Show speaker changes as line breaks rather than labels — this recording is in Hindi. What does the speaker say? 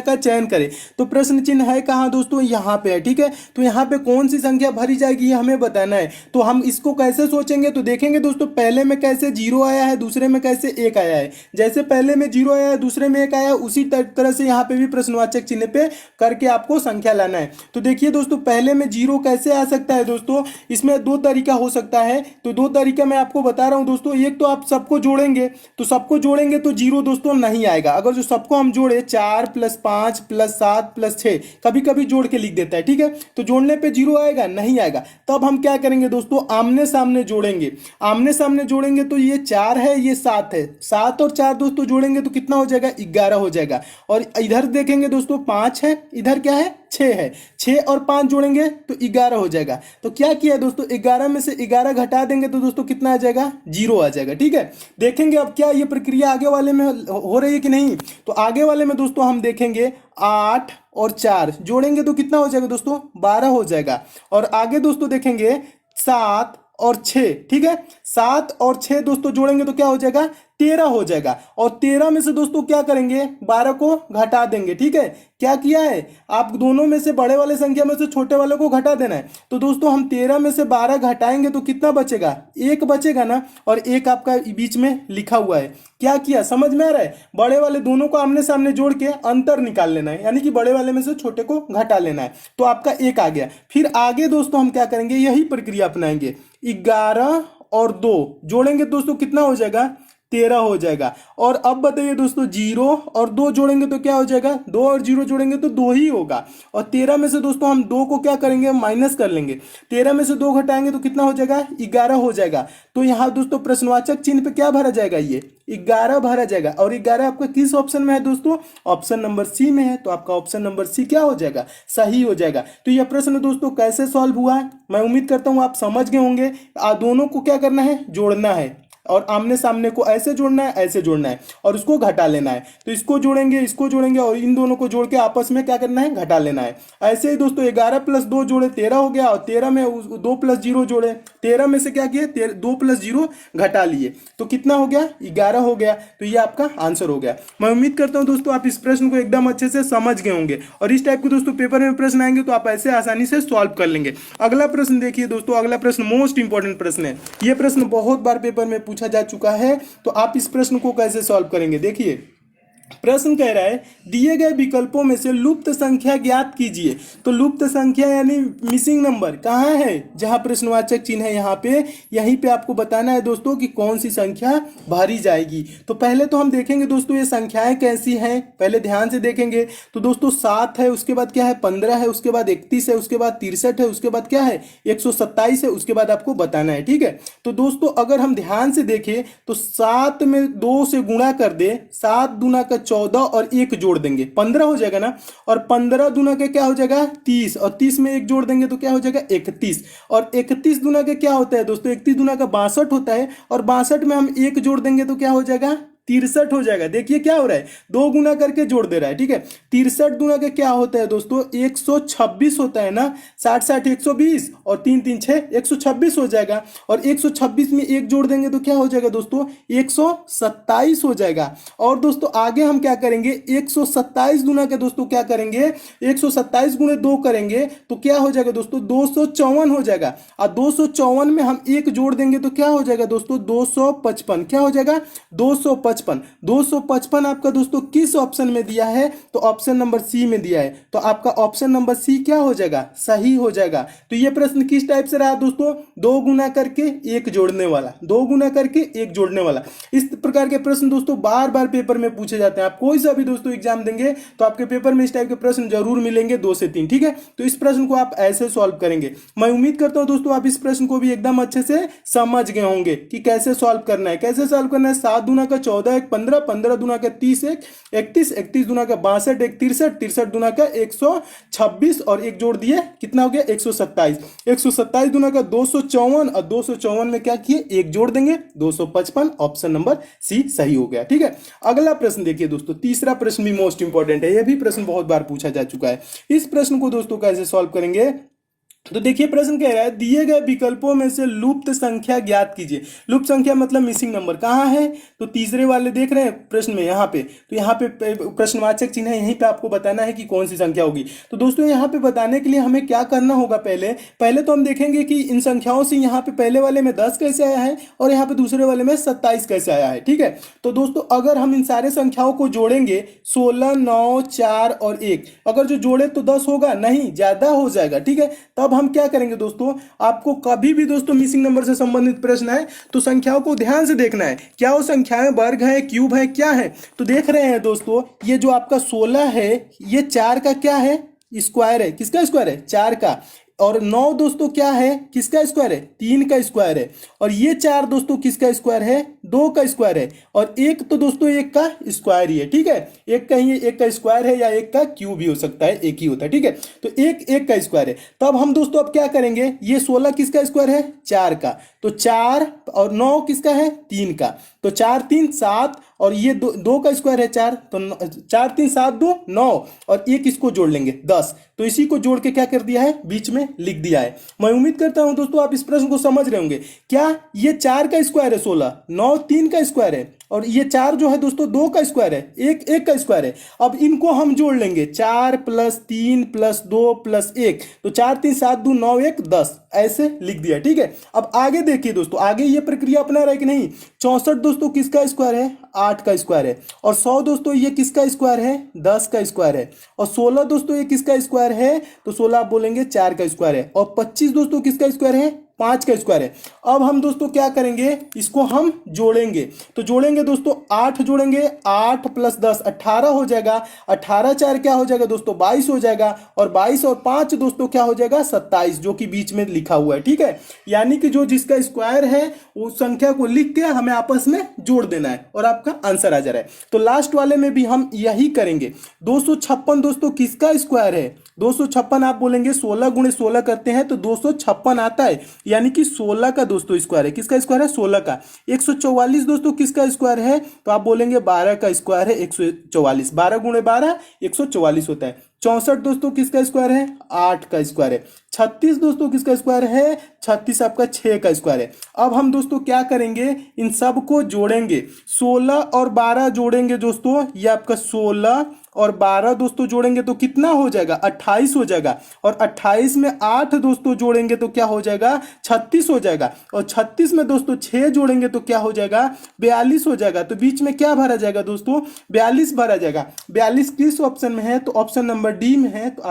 का चयन करें। तो प्रश्न चिन्ह है कहाँ दोस्तों, यहाँ पे है। ठीक है, तो यहाँ पे कौन सी संख्या भरी जाएगी ये हमें बताना है। तो हम इसको कैसे सोचेंगे, तो देखेंगे दोस्तों पहले में कैसे जीरो आया है, दूसरे में कैसे एक आया है। जैसे पहले में जीरो आया है, दूसरे में एक आया है, उसी तरह से यहाँ पे भी प्रश्नवाचक चिन्ह पे करके आपको संख्या लाना है। तो देखिए दोस्तों पहले में जीरो कैसे आ सकता है दोस्तों, इसमें दो तरीका हो सकता है। तो दो तरीका मैं आपको बता रहा हूँ दोस्तों। एक तो आप सबको जोड़ेंगे, तो सबको जोड़ेंगे तो जीरो दोस्तों नहीं आएगा। अगर जो सबको हम जोड़े 4+5+7+6, कभी कभी जोड़ के लिख देता है। ठीक है, तो जोड़ने पे जीरो आएगा नहीं आएगा। तब हम क्या करेंगे दोस्तों, आमने सामने जोड़ेंगे। आमने सामने जोड़ेंगे तो ये 4 है, ये 7 है। 7 और 4 दोस्तों जोड़ेंगे तो कितना हो जाएगा, 11 हो जाएगा। और इधर देखेंगे दोस्तों 5 है, इधर क्या है 6 है। 6 और 5 जोड़ेंगे तो 11 हो जाएगा। तो क्या किया दोस्तों, 11 में से 11 घटा देंगे तो दोस्तों कितना आ जाएगा, जीरो आ जाएगा। ठीक है, देखेंगे अब क्या ये प्रक्रिया आगे वाले में हो रही है कि नहीं। तो आगे वाले में दोस्तों हम देखेंगे 8 और 4 जोड़ेंगे तो कितना हो जाएगा दोस्तों, 12 हो जाएगा। और आगे दोस्तों देखेंगे 7 और 6। ठीक है, 7 और 6 दोस्तों जोड़ेंगे तो क्या हो जाएगा, 13 हो जाएगा। और 13 में से दोस्तों क्या करेंगे, 12 को घटा देंगे। ठीक है, क्या किया है, आप दोनों में से बड़े वाले संख्या में से छोटे वाले को घटा देना है। तो दोस्तों हम 13 में से 12 घटाएंगे तो कितना बचेगा, एक बचेगा ना। और एक आपका बीच में लिखा हुआ है। क्या किया समझ में आ रहा है, बड़े वाले दोनों को आमने सामने जोड़ के अंतर निकाल लेना है, यानी कि बड़े वाले में से छोटे को घटा लेना है। तो आपका एक आ गया। फिर आगे दोस्तों हम क्या करेंगे, यही प्रक्रिया अपनाएंगे। 11 और 2 जोड़ेंगे दोस्तों कितना हो जाएगा, 13 हो जाएगा। और अब बताइए दोस्तों 0 और 2 जोड़ेंगे तो क्या हो जाएगा, 2 और 0 जोड़ेंगे तो 2 ही होगा। और 13 में से दोस्तों हम 2 को क्या करेंगे, माइनस कर लेंगे। 13 में से 2 घटाएंगे तो कितना हो जाएगा, 11 हो जाएगा। तो यहाँ दोस्तों प्रश्नवाचक चिन्ह पे क्या भरा जाएगा, ये 11 भरा जाएगा। और 11 आपका किस ऑप्शन में है दोस्तों, ऑप्शन नंबर सी में है। तो आपका ऑप्शन नंबर सी क्या हो जाएगा, सही हो जाएगा। तो यह प्रश्न दोस्तों कैसे सॉल्व हुआ है, मैं उम्मीद करता हूँ आप समझ गए होंगे। दोनों को क्या करना है, जोड़ना है। और आमने सामने को ऐसे जोड़ना है, ऐसे जोड़ना है, और उसको घटा लेना है। तो इसको जोड़ेंगे और इन दोनों को जोड़ के आपस में क्या करना है, घटा लेना है। ऐसे ही दोस्तों 11 + 2 जोड़े 13 हो गया। और 13 में 2 + 0 जोड़े, 13 में से क्या किए, 2 + 0 घटा लिए तो कितना हो गया, 11 हो गया। तो ये आपका आंसर हो गया। मैं उम्मीद करता हूं दोस्तों आप इस प्रश्न को एकदम अच्छे से समझ गए होंगे। और इस टाइप के दोस्तों पेपर में प्रश्न आएंगे तो आप ऐसे आसानी से सॉल्व कर लेंगे। अगला प्रश्न देखिए दोस्तों, अगला प्रश्न मोस्ट इंपॉर्टेंट प्रश्न है। यह प्रश्न बहुत बार पेपर में पूछा जा चुका है। तो आप इस प्रश्न को कैसे सॉल्व करेंगे, देखिए प्रश्न कह रहा है दिए गए विकल्पों में से लुप्त संख्या ज्ञात कीजिए। तो लुप्त संख्या यानी मिसिंग नंबर कहाँ है, जहां प्रश्नवाचक चिन्ह है यहाँ पे, यहीं पे आपको बताना है दोस्तों कि कौन सी संख्या भरी जाएगी। तो पहले तो हम देखेंगे दोस्तों ये संख्याएं कैसी हैं, पहले ध्यान से देखेंगे। तो दोस्तों 7 है, उसके बाद क्या है 15 है, उसके बाद 31 है, उसके बाद 63 है, उसके बाद क्या है 127 है, उसके बाद आपको बताना है। ठीक है, तो दोस्तों अगर हम ध्यान से देखें तो 7 में 2 से गुणा कर दे, 7 दूना का 14 और 1 जोड़ देंगे 15 हो जाएगा ना। और 15 दूना के क्या हो जाएगा 30, और 30 में 1 जोड़ देंगे तो क्या हो जाएगा 31। और 31 दूना के क्या होता है दोस्तों, 31 दूना का 62 होता है। और 62 में हम 1 जोड़ देंगे तो क्या हो जाएगा 63 हो जाएगा। देखिए क्या हो रहा है, 2 गुना करके जोड़ दे रहा है। ठीक है, 63 दूना के क्या होता है दोस्तों 126 होता है ना। 60 60 120 और 3 3 6 126 हो जाएगा। और 126 में 1 जोड़ देंगे तो क्या हो जाएगा दोस्तों 127 हो जाएगा। और दोस्तों आगे हम क्या करेंगे, 127 गुना के दोस्तों क्या करेंगे, 127 गुणे 2 करेंगे तो क्या हो जाएगा दोस्तों 254 हो जाएगा। और 254 में हम 1 जोड़ देंगे तो क्या हो जाएगा दोस्तों 255, क्या हो जाएगा 255 आपका दोस्तों किस ऑप्शन में दिया है, तो ऑप्शन नंबर सी में दिया है। तो आपका ऑप्शन नंबर सी क्या हो जाएगा, सही हो जाएगा। तो ये प्रश्न किस टाइप से रहा दोस्तों, 2 गुना करके 1 जोड़ने वाला, 2 गुना करके 1 जोड़ने वाला। इस प्रकार के प्रश्न दोस्तों बार बार पेपर में पूछे जाते हैं। आप कोई सा भी दोस्तों एग्जाम देंगे तो आपके पेपर में इस टाइप के प्रश्न जरूर मिलेंगे 2 से 3। ठीक है, तो इस प्रश्न को आप ऐसे सॉल्व करेंगे। मैं उम्मीद करता हूं दोस्तों आप इस प्रश्न को भी एकदम अच्छे से समझ गए होंगे कि कैसे सॉल्व करना है। कैसे सॉल्व करना है, 7 दूना का 14 1 15, 15 दूना का 30 1 31, 31 दूना का 62 1 63, 63 दूना का 126 और 1 जोड़ दिए कितना हो गया 127, 127 दूना का 254 और 254 में क्या किए 1 जोड़ देंगे 255। ऑप्शन नंबर सी सही हो गया। ठीक है, अगला प्रश्न देखिए दोस्तों, तीसरा प्रश्न भी मोस्ट इंपॉर्टेंट है। यह भी प्रश्न बहुत बार पूछा जा चुका है। इस प्रश्न को दोस्तों कैसे सॉल्व करेंगे, तो देखिए प्रश्न कह रहा है दिए गए विकल्पों में से लुप्त संख्या ज्ञात कीजिए। लुप्त संख्या मतलब मिसिंग नंबर कहाँ है, तो तीसरे वाले देख रहे हैं प्रश्न में यहाँ पे, तो यहाँ पे प्रश्नवाचक चिन्ह है, यहीं पे आपको बताना है कि कौन सी संख्या होगी। तो दोस्तों यहाँ पे बताने के लिए हमें क्या करना होगा, पहले पहले तो हम देखेंगे कि इन संख्याओं से यहाँ पे पहले वाले में 10 कैसे आया है और यहाँ पे दूसरे वाले में 27 कैसे आया है। ठीक है, तो दोस्तों अगर हम इन सारे संख्याओं को जोड़ेंगे 16, 9, 4 और 1, अगर जो जोड़े तो 10 होगा नहीं, ज्यादा हो जाएगा। ठीक है, तब हम क्या करेंगे दोस्तों, आपको कभी भी दोस्तों मिसिंग नंबर से संबंधित प्रश्न है तो संख्याओं को ध्यान से देखना है, क्या वो संख्याएं वर्ग है, क्यूब है, क्या है। तो देख रहे हैं दोस्तों ये जो आपका 16 है ये 4 का क्या है, स्क्वायर है। किसका स्क्वायर है, 4 का। और 9 दोस्तों क्या है, किसका स्क्वायर है, 3 का स्क्वायर है। और ये 4 दोस्तों किसका स्क्वायर है, 2 का स्क्वायर है। और 1 तो दोस्तों 1 का स्क्वायर ही है। ठीक है, एक का ही 1 का स्क्वायर है या 1 का क्यूब भी हो सकता है, एक ही होता है। ठीक है, तो 1 का स्क्वायर है। तब हम दोस्तों अब क्या करेंगे, ये 16 किसका स्क्वायर है, 4 का, तो 4 और 9 किसका है, 3 का, तो 4 3 7 और ये 2 का स्क्वायर है 4, तो 4 3 7 2 9 और 1 इसको जोड़ लेंगे 10। तो इसी को जोड़ के क्या कर दिया है, बीच में लिख दिया है। मैं उम्मीद करता हूं दोस्तों आप इस प्रश्न को समझ रहे होंगे। क्या ये 4 का स्क्वायर है 16, 9 3 का स्क्वायर है और ये 4 जो है दोस्तों 2 का स्क्वायर है, 1 का स्क्वायर है। अब इनको हम जोड़ लेंगे 4 + 3 + 2 + 1, तो 4 3 7 2 9 1 10 ऐसे लिख दिया। ठीक है, अब आगे देखिए दोस्तों, आगे ये प्रक्रिया अपना रहा है कि नहीं। 64 दोस्तों किसका स्क्वायर है, 8 का स्क्वायर है। और 100 दोस्तों ये किसका स्क्वायर है, 10 का स्क्वायर है। और 16 दोस्तों ये किसका स्क्वायर है, तो 16 आप बोलेंगे 4 का स्क्वायर है। और 25 दोस्तों किसका स्क्वायर है, 5 का स्क्वायर है। अब हम दोस्तों क्या करेंगे, इसको हम जोड़ेंगे। तो जोड़ेंगे दोस्तों 8 जोड़ेंगे, 8 + 10 18 हो जाएगा। 18 4 क्या हो जाएगा दोस्तों, 22 हो जाएगा। और 22 और 5 दोस्तों क्या हो जाएगा, 27, जो कि बीच में लिखा हुआ है। ठीक है, यानी कि जो जिसका स्क्वायर है उस संख्या को लिख के हमें आपस में जोड़ देना है और आपका आंसर आ जा रहा है। तो लास्ट वाले में भी हम यही करेंगे। 256 दोस्तों किसका स्क्वायर है, 256 आप बोलेंगे 16 × 16 करते हैं तो 256 आता है, यानी कि 16 का दोस्तों स्क्वायर है। किसका स्क्वायर है, 16 का। 144 दोस्तों किसका स्क्वायर है, तो आप बोलेंगे 12 का स्क्वायर है 144, 12 × 12 144 होता है। 64 दोस्तों किसका स्क्वायर है, 8 का स्क्वायर है। 36 दोस्तों किसका स्क्वायर है, 36 आपका 6 का स्क्वायर है। अब हम दोस्तों क्या करेंगे, इन सब को जोड़ेंगे। 16 और 12 जोड़ेंगे दोस्तों, ये आपका 16 और 12 दोस्तों जोड़ेंगे तो कितना हो जाएगा, 28 हो जाएगा। और 28 में 8 दोस्तों जोड़ेंगे तो क्या हो जाएगा, 36 हो जाएगा। और 36 में दोस्तों 6 जोड़ेंगे तो क्या हो जाएगा, 42 हो जाएगा। तो बीच में क्या भरा जाएगा दोस्तों, 42 भरा जाएगा। 42 किस ऑप्शन में है, तो ऑप्शन नंबर डी में है। तो आप